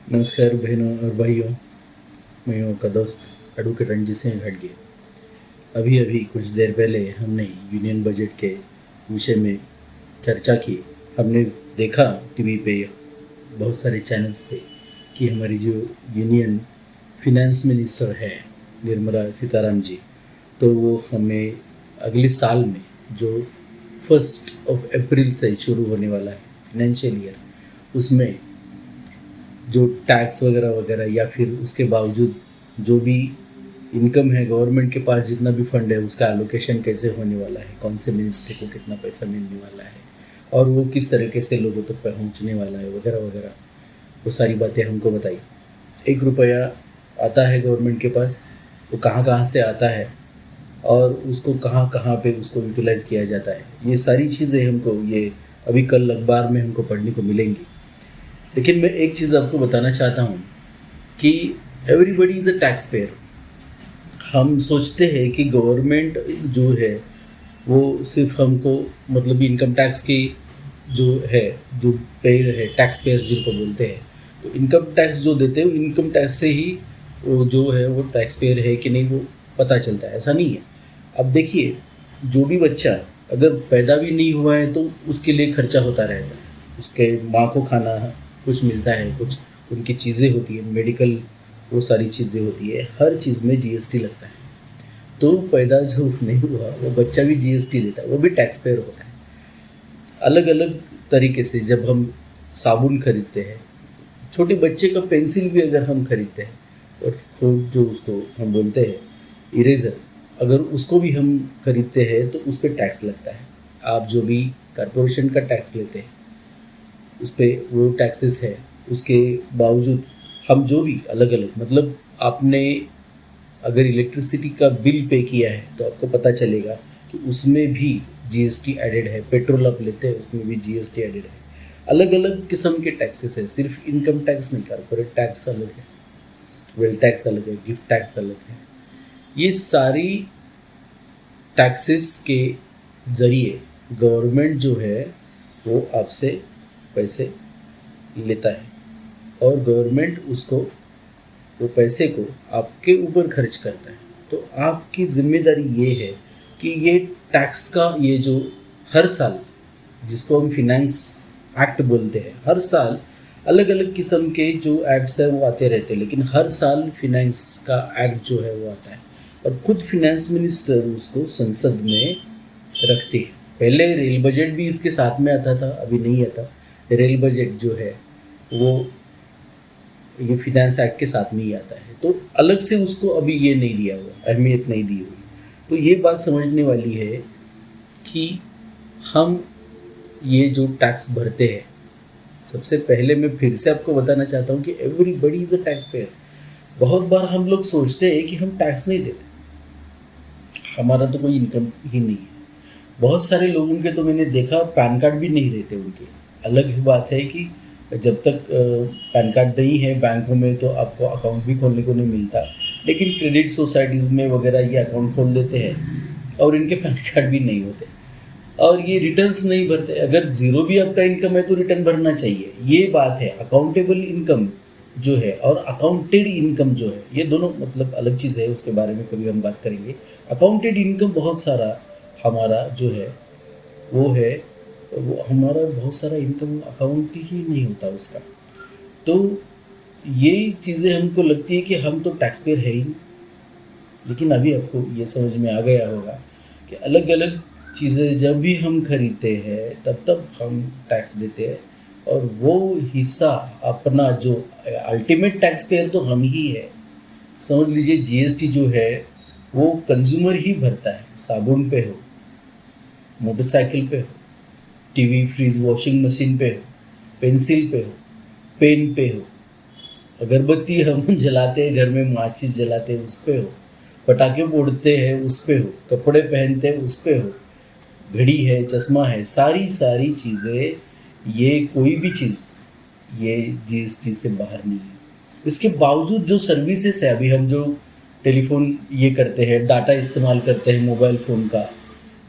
नमस्कार बहनों और भाइयों। मैं हूँ आपका दोस्त एडवोकेट रणजीत सिंह घाटगे। अभी अभी कुछ देर पहले हमने यूनियन बजट के विषय में चर्चा की। हमने देखा टीवी पे बहुत सारे चैनल्स पे कि हमारी जो यूनियन फिनेंस मिनिस्टर है निर्मला सीताराम जी, तो वो हमें अगले साल में जो 1 अप्रैल से शुरू होने वाला है फाइनेंशियल ईयर, उसमें जो टैक्स वगैरह वगैरह या फिर उसके बावजूद जो भी इनकम है गवर्नमेंट के पास, जितना भी फंड है उसका एलोकेशन कैसे होने वाला है, कौन से मिनिस्ट्री को कितना पैसा मिलने वाला है और वो किस तरीके से लोगों तक पहुंचने वाला है वगैरह वगैरह, वो सारी बातें हमको बताई। 1 रुपया आता है गवर्नमेंट के पास, वो कहाँ कहाँ से आता है और उसको कहाँ कहाँ पे उसको यूटिलाइज किया जाता है, ये सारी चीज़ें हमको ये अभी कल अखबार में हमको पढ़ने को मिलेंगी। लेकिन मैं एक चीज़ आपको बताना चाहता हूँ कि everybody is a tax payer. हम सोचते हैं कि गवर्नमेंट जो है वो सिर्फ हमको मतलब इनकम टैक्स की जो है, जो पेयर है, टैक्स पेयर जिनको बोलते हैं, तो इनकम टैक्स जो देते हैं इनकम टैक्स से ही वो जो है वो टैक्स पेयर है कि नहीं वो पता चलता है। ऐसा नहीं है। अब देखिए, जो भी बच्चा अगर पैदा भी नहीं हुआ है तो उसके लिए खर्चा होता रहता है, उसके माँ को खाना कुछ मिलता है, कुछ उनकी चीज़ें होती है, मेडिकल वो सारी चीज़ें होती है, हर चीज़ में जीएसटी लगता है। तो पैदा जो नहीं हुआ वो बच्चा भी जीएसटी देता है, वो भी टैक्स पेयर होता है। अलग अलग तरीके से जब हम साबुन खरीदते हैं, छोटे बच्चे का पेंसिल भी अगर हम खरीदते हैं और खूब जो उसको हम बोलते हैं इरेज़र, अगर उसको भी हम खरीदते हैं तो उस पर टैक्स लगता है। आप जो भी कॉरपोरेशन का टैक्स लेते हैं उस पर वो टैक्सेस है। उसके बावजूद हम जो भी अलग अलग मतलब आपने अगर इलेक्ट्रिसिटी का बिल पे किया है तो आपको पता चलेगा कि उसमें भी जीएसटी एडेड है। पेट्रोल आप लेते हैं उसमें भी जीएसटी एडेड है। अलग अलग किस्म के टैक्सेस है, सिर्फ इनकम टैक्स नहीं, कॉर्पोरेट टैक्स अलग है, वेल्थ टैक्स अलग है, गिफ्ट टैक्स अलग है। ये सारी टैक्सेस के ज़रिए गवर्नमेंट जो है वो आपसे पैसे लेता है और गवर्नमेंट उसको वो पैसे को आपके ऊपर खर्च करता है। तो आपकी जिम्मेदारी ये है कि ये टैक्स का ये जो हर साल, जिसको हम फिनेंस एक्ट बोलते हैं, हर साल अलग अलग किस्म के जो एक्ट्स है वो आते रहते हैं, लेकिन हर साल फिनेंस का एक्ट जो है वो आता है और खुद फिनेंस मिनिस्टर उसको संसद में रखती है। पहले रेल बजट भी इसके साथ में आता था, अभी नहीं आता। रेल बजट जो है वो ये फिनेंस एक्ट के साथ में ही आता है, तो अलग से उसको अभी ये नहीं दिया हुआ, अहमियत नहीं दी हुई। तो ये बात समझने वाली है कि हम ये जो टैक्स भरते हैं, सबसे पहले मैं फिर से आपको बताना चाहता हूँ कि everybody is a tax payer. बहुत बार हम लोग सोचते हैं कि हम टैक्स नहीं देते, हमारा तो कोई इनकम ही नहीं है। बहुत सारे लोगों के तो मैंने देखा पैन कार्ड भी नहीं रहते उनके। अलग ही बात है कि जब तक पैन कार्ड नहीं है बैंकों में तो आपको अकाउंट भी खोलने को नहीं मिलता, लेकिन क्रेडिट सोसाइटीज़ में वगैरह ये अकाउंट खोल देते हैं और इनके पैन कार्ड भी नहीं होते और ये रिटर्न्स नहीं भरते। अगर ज़ीरो भी आपका इनकम है तो रिटर्न भरना चाहिए, ये बात है। अकाउंटेबल इनकम जो है और अकाउंटेड इनकम जो है, ये दोनों मतलब अलग चीज़ है, उसके बारे में कभी हम बात करेंगे। अकाउंटेड इनकम बहुत सारा हमारा जो है वो है, वो हमारा बहुत सारा इनकम अकाउंट ही नहीं होता उसका। तो ये चीज़ें हमको लगती है कि हम तो टैक्स पेयर है ही नहीं। लेकिन अभी आपको ये समझ में आ गया होगा कि अलग अलग चीज़ें जब भी हम खरीदते हैं तब तब हम टैक्स देते हैं और वो हिस्सा अपना जो अल्टीमेट टैक्स पेयर तो हम ही है। समझ लीजिए जीएसटी जो है वो कंज्यूमर ही भरता है। साबुन पे हो, मोटरसाइकिल पे हो, टीवी फ्रिज वॉशिंग मशीन पे हो, पेंसिल पे हो, पेन पे हो, अगरबत्ती हम जलाते हैं घर में, माचिस जलाते हैं उस पे हो, पटाखे फोड़ते हैं उस पे हो, कपड़े पहनते हैं उस पे हो, घड़ी है, चश्मा है, सारी सारी चीज़ें, ये कोई भी चीज़ ये जीएसटी से बाहर नहीं है। इसके बावजूद जो सर्विसेज है, अभी हम जो टेलीफोन ये करते हैं, डाटा इस्तेमाल करते हैं मोबाइल फ़ोन का,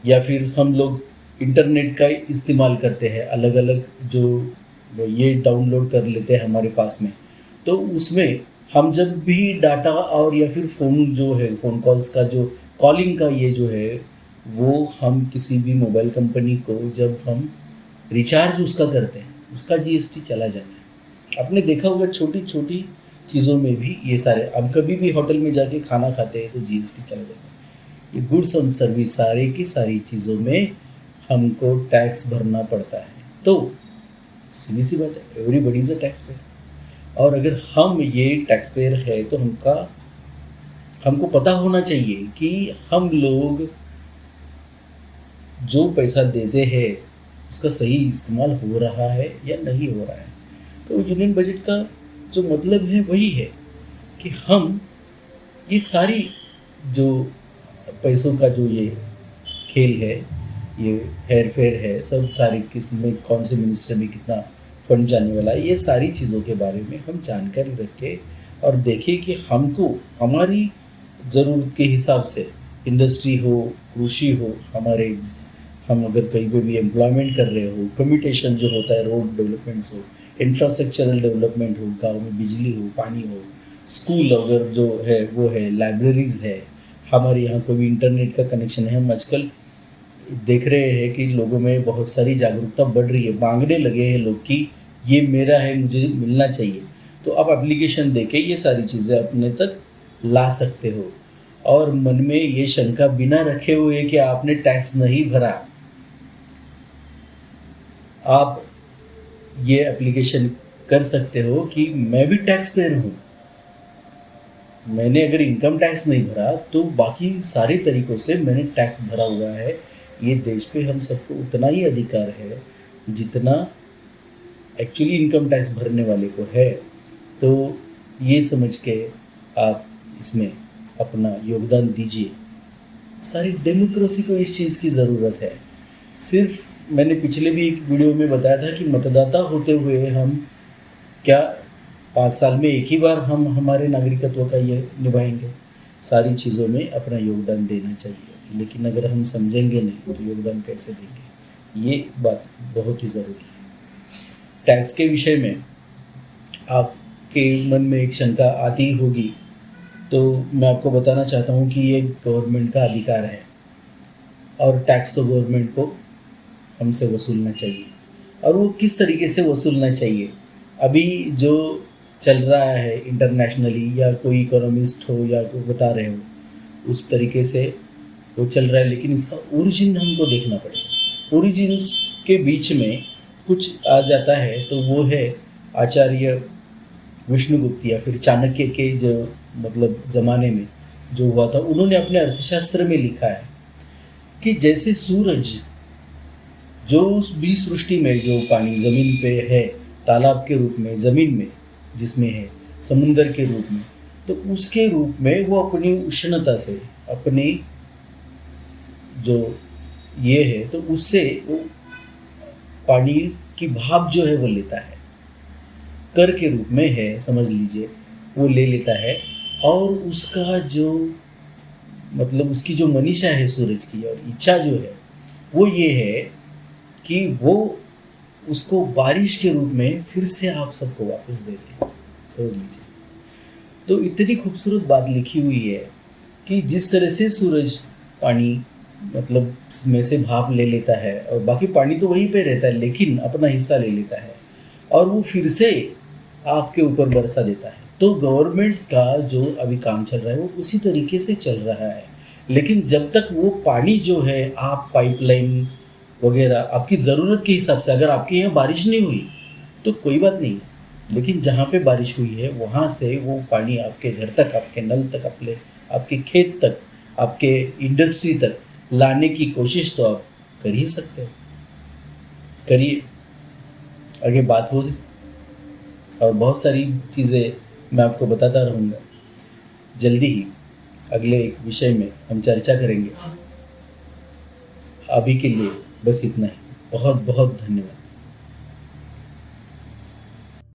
या फिर हम लोग इंटरनेट का इस्तेमाल करते हैं, अलग अलग जो ये डाउनलोड कर लेते हैं हमारे पास में, तो उसमें हम जब भी डाटा और या फिर फ़ोन जो है, फ़ोन कॉल्स का जो कॉलिंग का ये जो है, वो हम किसी भी मोबाइल कंपनी को जब हम रिचार्ज उसका करते हैं, उसका जीएसटी चला जाता है। आपने देखा होगा छोटी-छोटी चीज़ों में भी ये सारे, अब कभी भी होटल में जाके खाना खाते हैं तो जीएसटी चला जाता है। ये गुड्स एंड सर्विस सारे की सारी चीज़ों में हमको टैक्स भरना पड़ता है। तो सीधी सी बात है, everybody is a tax payer. और अगर हम ये टैक्स पेयर है तो हमको पता होना चाहिए कि हम लोग जो पैसा देते हैं उसका सही इस्तेमाल हो रहा है या नहीं हो रहा है। तो यूनियन बजट का जो मतलब है वही है कि हम ये सारी जो पैसों का जो ये खेल है, ये हेर फेर है, सब सारी किस में कौन से मिनिस्टर में कितना फंड जाने वाला है, ये सारी चीज़ों के बारे में हम जानकारी रखें और देखें कि हमको हमारी ज़रूरत के हिसाब से इंडस्ट्री हो, कृषि हो, हम अगर कहीं पे भी एम्प्लॉयमेंट कर रहे हो, कम्यूटेशन जो होता है, रोड डेवलपमेंट्स हो, इंफ्रास्ट्रक्चरल डेवलपमेंट हो, गाँव में बिजली हो, पानी हो, स्कूल अगर जो है वो है, लाइब्रेरीज़ है, हमारे यहाँ कोई भी इंटरनेट का कनेक्शन है। हम आजकल देख रहे हैं कि लोगों में बहुत सारी जागरूकता बढ़ रही है, मांगने लगे हैं लोग कि ये मेरा है, मुझे मिलना चाहिए। तो आप एप्लीकेशन देके ये सारी चीज़ें अपने तक ला सकते हो और मन में ये शंका बिना रखे हुए कि आपने टैक्स नहीं भरा, आप ये एप्लीकेशन कर सकते हो कि मैं भी टैक्स पेयर हूँ। मैंने अगर इनकम टैक्स नहीं भरा तो बाकी सारे तरीक़ों से मैंने टैक्स भरा हुआ है। ये देश पे हम सबको उतना ही अधिकार है जितना एक्चुअली इनकम टैक्स भरने वाले को है। तो ये समझ के आप इसमें अपना योगदान दीजिए। सारी डेमोक्रेसी को इस चीज़ की ज़रूरत है। सिर्फ मैंने पिछले भी एक वीडियो में बताया था कि मतदाता होते हुए हम क्या 5 साल में एक ही बार हम हमारे नागरिकत्व का ये निभाएंगे। सारी चीज़ों में अपना योगदान देना चाहिए, लेकिन अगर हम समझेंगे नहीं तो योगदान कैसे देंगे, ये बात बहुत ही ज़रूरी है। टैक्स के विषय में आपके मन में एक शंका आती होगी, तो मैं आपको बताना चाहता हूँ कि ये गवर्नमेंट का अधिकार है और टैक्स तो गवर्नमेंट को हमसे वसूलना चाहिए। और वो किस तरीके से वसूलना चाहिए, अभी जो चल रहा है इंटरनेशनली या कोई इकोनॉमिस्ट हो या कोई बता रहे हो उस तरीके से वो चल रहा है, लेकिन इसका ओरिजिन हमको देखना पड़ेगा। ओरिजिन्स के बीच में कुछ आ जाता है तो वो है आचार्य विष्णुगुप्त या फिर चाणक्य के जो मतलब ज़माने में जो हुआ था। उन्होंने अपने अर्थशास्त्र में लिखा है कि जैसे सूरज जो भी सृष्टि में जो पानी ज़मीन पे है, तालाब के रूप में, ज़मीन में जिसमें है, समुंदर के रूप में, तो उसके रूप में वो अपनी उष्णता से, अपनी जो ये है तो उससे वो पानी की भाप जो है वो लेता है, कर के रूप में है समझ लीजिए, वो ले लेता है। और उसका जो मतलब उसकी जो मनीषा है सूरज की और इच्छा जो है वो ये है कि वो उसको बारिश के रूप में फिर से आप सबको वापस दे दे, समझ लीजिए। तो इतनी खूबसूरत बात लिखी हुई है कि जिस तरह से सूरज पानी मतलब में से भाप ले लेता है और बाकी पानी तो वहीं पे रहता है लेकिन अपना हिस्सा ले लेता है और वो फिर से आपके ऊपर बरसा देता है। तो गवर्नमेंट का जो अभी काम चल रहा है वो उसी तरीके से चल रहा है। लेकिन जब तक वो पानी जो है आप पाइपलाइन वगैरह आपकी ज़रूरत के हिसाब से, अगर आपके यहाँ बारिश नहीं हुई तो कोई बात नहीं, लेकिन जहाँ पे बारिश हुई है वहाँ से वो पानी आपके घर तक, आपके नल तक, आपके खेत तक, आपके इंडस्ट्री तक लाने की कोशिश तो आप कर ही सकते हो। करिए, आगे बात हो और बहुत सारी चीज़ें मैं आपको बताता रहूँगा। जल्दी ही अगले एक विषय में हम चर्चा करेंगे। अभी के लिए बस इतना ही। बहुत बहुत धन्यवाद।